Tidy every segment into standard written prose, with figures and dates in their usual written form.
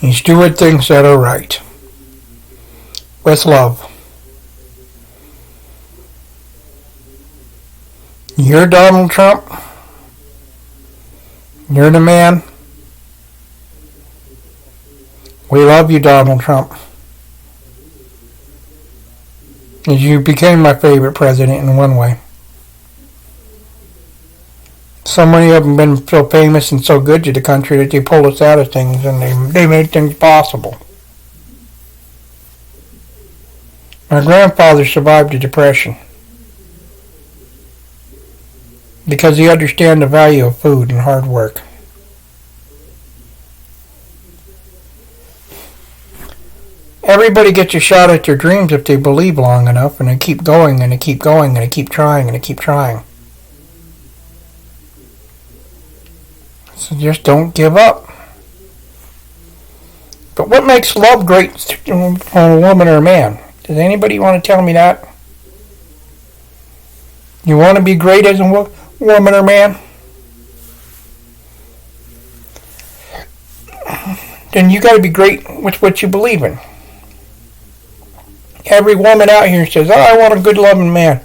He's doing things that are right. With love. You're Donald Trump. You're the man. We love you, Donald Trump. You became my favorite president in one way. So many of them have been so famous and so good to the country that they pulled us out of things and they made things possible. My grandfather survived the Depression because he understood the value of food and hard work. Everybody gets a shot at their dreams if they believe long enough, and they keep going and they keep going and they keep trying and they keep trying. So just don't give up. But what makes love great for a woman or a man? Does anybody want to tell me that? You want to be great as a woman or man? Then you got to be great with what you believe in. Every woman out here says, I want a good loving man.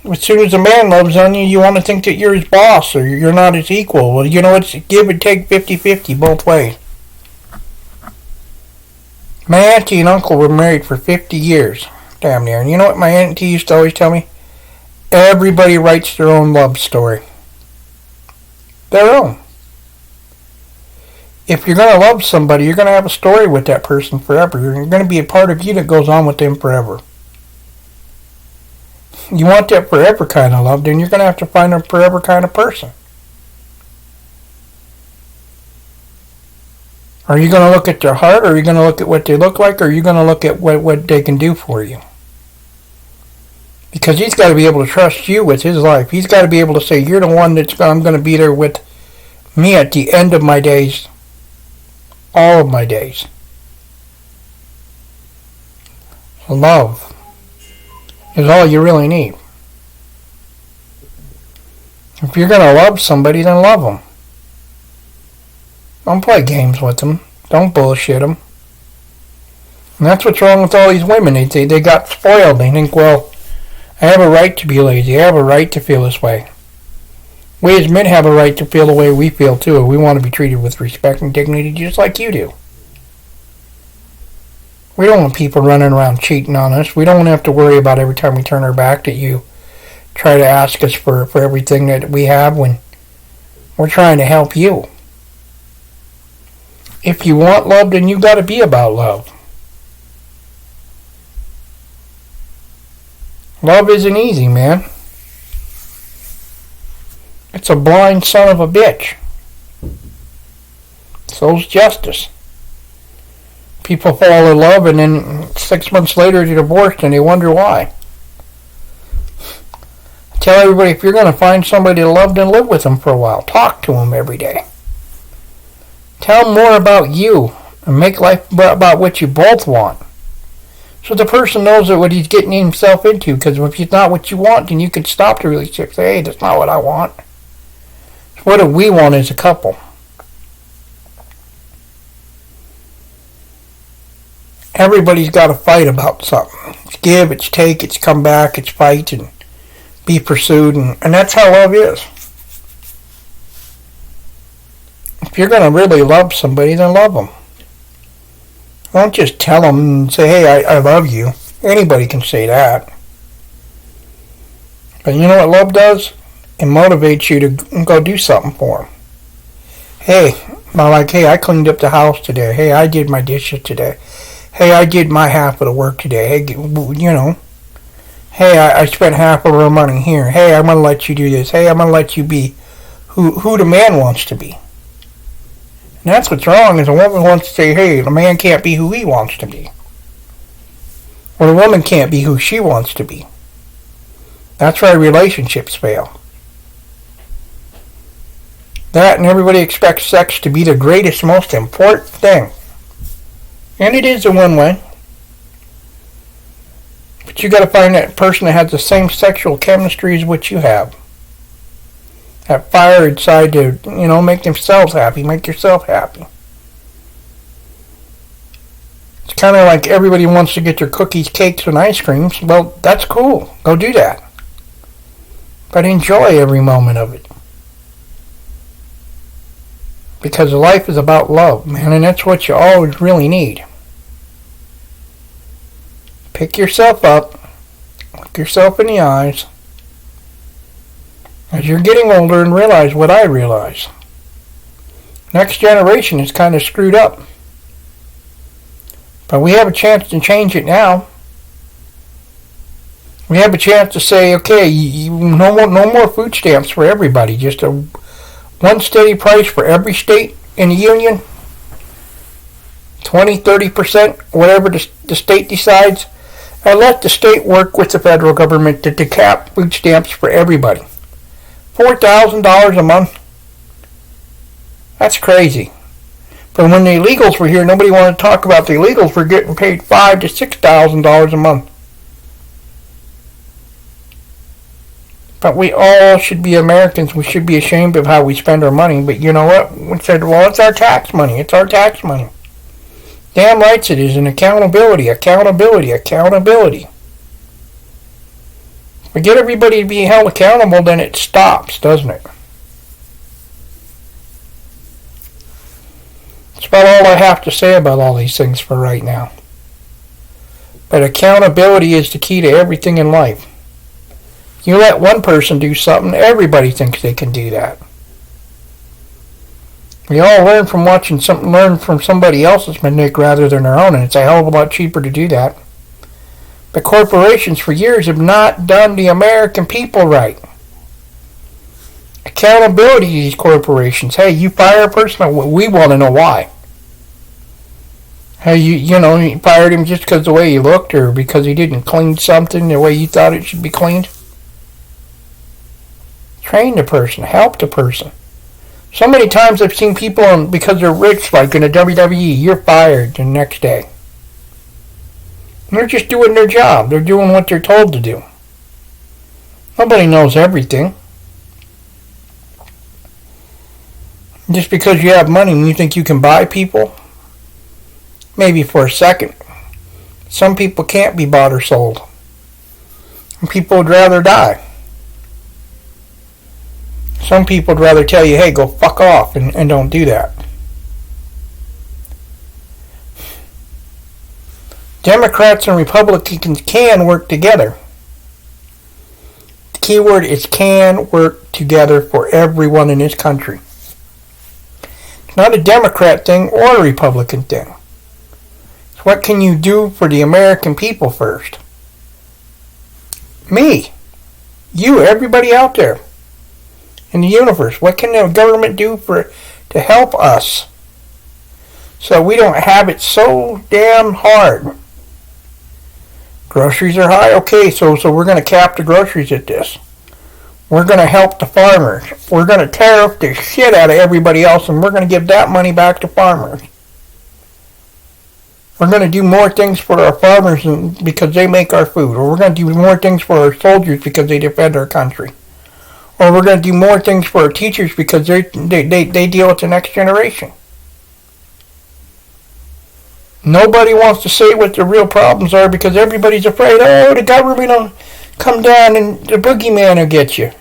As soon as a man loves on you, you want to think that you're his boss or you're not his equal. Well, you know, it's give and take 50-50 both ways. My auntie and uncle were married for 50 years, damn near. And you know what my auntie used to always tell me? Everybody writes their own love story. Their own. If you're going to love somebody, you're going to have a story with that person forever. You're going to be a part of you that goes on with them forever. You want that forever kind of love, then you're going to have to find a forever kind of person. Are you going to look at their heart, or are you going to look at what they look like, or are you going to look at what they can do for you? Because he's got to be able to trust you with his life. He's got to be able to say, you're the one I'm going to be there with me at the end of my days. All of my days. Love is all you really need. If you're going to love somebody, then love them. Don't play games with them. Don't bullshit them. And that's what's wrong with all these women. They got spoiled. They think, well, I have a right to be lazy. I have a right to feel this way. We as men have a right to feel the way we feel too. We want to be treated with respect and dignity just like you do. We don't want people running around cheating on us. We don't have to worry about every time we turn our back that you try to ask us for everything that we have when we're trying to help you. If you want love, then you got to be about love. Love isn't easy, man. It's a blind son of a bitch. So's justice. People fall in love and then 6 months later they're divorced and they wonder why. I tell everybody, if you're going to find somebody to love, then live with them for a while. Talk to them every day. Tell them more about you and make life about what you both want. So the person knows what he's getting himself into, because if it's not what you want, then you can stop the relationship and say, hey, that's not what I want. What do we want as a couple? Everybody's got to fight about something. It's give, it's take, it's come back, it's fight, and be pursued, and that's how love is. If you're going to really love somebody, then love them. Don't just tell them and say, hey, I love you. Anybody can say that. But you know what love does? It motivates you to go do something for them. Hey, I cleaned up the house today. Hey, I did my dishes today. Hey, I did my half of the work today. Hey, you know. Hey, I spent half of our money here. Hey, I'm going to let you do this. Hey, I'm going to let you be who the man wants to be. And that's what's wrong, is a woman wants to say, hey, the man can't be who he wants to be. Or the woman can't be who she wants to be. That's why relationships fail. That, and everybody expects sex to be the greatest, most important thing. And it is in one way. But you got to find that person that has the same sexual chemistry as what you have. That fire inside to, make themselves happy, make yourself happy. It's kind of like everybody wants to get their cookies, cakes, and ice creams. Well, that's cool. Go do that. But enjoy every moment of it. Because life is about love, man, and that's what you always really need. Pick yourself up. Look yourself in the eyes. As you're getting older, and realize what I realize. Next generation is kind of screwed up. But we have a chance to change it now. We have a chance to say, okay, no more food stamps for everybody. Just a one steady price for every state in the union. 20, 30%, whatever the state decides. And let the state work with the federal government to cap food stamps for everybody. $4,000 a month. That's crazy. But when the illegals were here, nobody wanted to talk about the illegals. We're getting paid $5,000 to $6,000 a month. But we all should be Americans. We should be ashamed of how we spend our money. But you know what? We said, well, it's our tax money. It's our tax money. Damn rights it is. And accountability. If we get everybody to be held accountable, then it stops, doesn't it? That's about all I have to say about all these things for right now. But accountability is the key to everything in life. You let one person do something, everybody thinks they can do that. We all learn from somebody else's mistake rather than our own, and it's a hell of a lot cheaper to do that. But corporations for years have not done the American people right. Accountability to these corporations. Hey, you fire a person, we want to know why. Hey, you fired him just because of the way he looked or because he didn't clean something the way you thought it should be cleaned? Train the person. Help the person. So many times I've seen people, because they're rich, like in the WWE, you're fired the next day. And they're just doing their job. They're doing what they're told to do. Nobody knows everything. Just because you have money and you think you can buy people, maybe for a second. Some people can't be bought or sold. And people would rather die. Some people would rather tell you, hey, go fuck off, and don't do that. Democrats and Republicans can work together. The key word is can work together for everyone in this country. It's not a Democrat thing or a Republican thing. It's what can you do for the American people first? Me. You, everybody out there in the universe. What can the government do to help us so we don't have it so damn hard? Groceries are high. Okay, so we're going to cap the groceries at this. We're going to help the farmers. We're going to tariff the shit out of everybody else, and we're going to give that money back to farmers. We're going to do more things for our farmers because they make our food. Or we're going to do more things for our soldiers because they defend our country. Or we're going to do more things for our teachers because they deal with the next generation. Nobody wants to say what the real problems are because everybody's afraid, oh, the government will come down and the boogeyman will get you.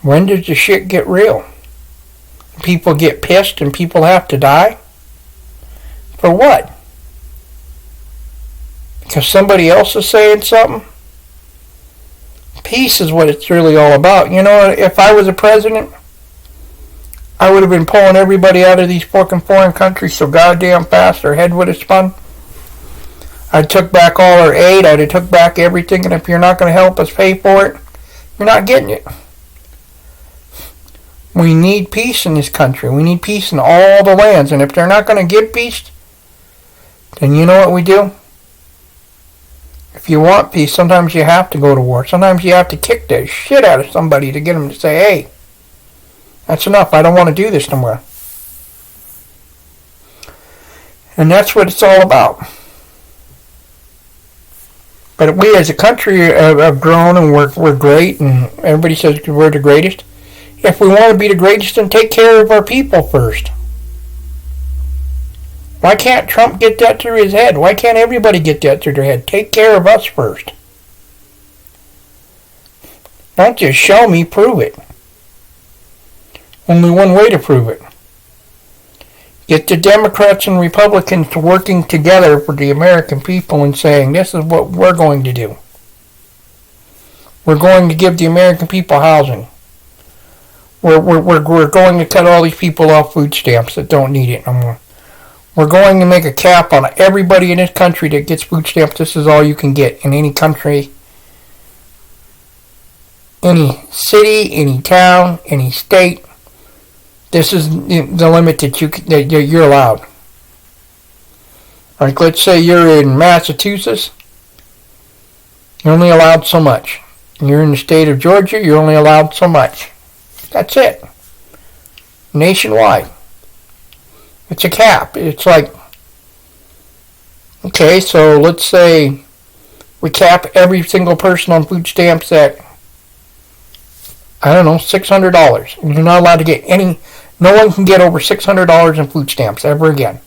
When does the shit get real? People get pissed and people have to die? For what? Because somebody else is saying something? Peace is what it's really all about. You know, if I was a president, I would have been pulling everybody out of these fucking foreign countries so goddamn fast their head would have spun. I'd took back all our aid. I'd have took back everything. And if you're not going to help us pay for it, you're not getting it. We need peace in this country. We need peace in all the lands. And if they're not going to give peace, then you know what we do? If you want peace, sometimes you have to go to war. Sometimes you have to kick the shit out of somebody to get them to say, hey, that's enough. I don't want to do this no more. And that's what it's all about. But we as a country have grown and we're great and everybody says we're the greatest. If we want to be the greatest, then take care of our people first. Why can't Trump get that through his head? Why can't everybody get that through their head? Take care of us first. Don't just show me, prove it. Only one way to prove it. Get the Democrats and Republicans working together for the American people and saying, this is what we're going to do. We're going to give the American people housing. We're going to cut all these people off food stamps that don't need it no more. We're going to make a cap on everybody in this country that gets food stamps. This is all you can get in any country, any city, any town, any state. This is the limit that you're allowed. Like, let's say you're in Massachusetts, you're only allowed so much. You're in the state of Georgia, you're only allowed so much. That's it. Nationwide. It's a cap. It's like, okay, so let's say we cap every single person on food stamps at, I don't know, $600. You're not allowed to get any, no one can get over $600 in food stamps ever again.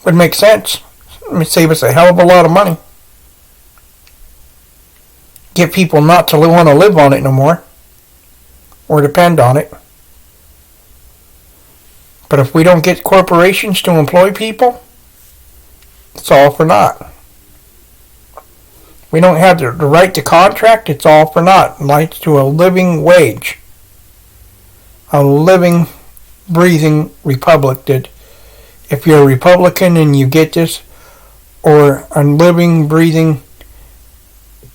Would make sense. It would save us a hell of a lot of money. Get people not to want to live on it no more. Or depend on it. But if we don't get corporations to employ people, it's all for naught. We don't have the right to contract, it's all for naught. Rights to a living wage. A living, breathing republic that if you're a Republican and you get this, or a living, breathing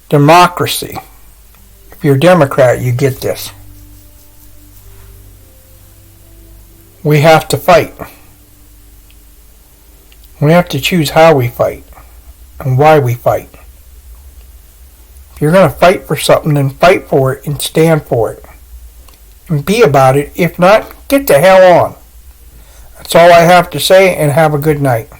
democracy. If you're a Democrat, you get this. We have to fight. We have to choose how we fight and why we fight. If you're going to fight for something, then fight for it and stand for it. And be about it. If not, get the hell on. That's all I have to say, and have a good night.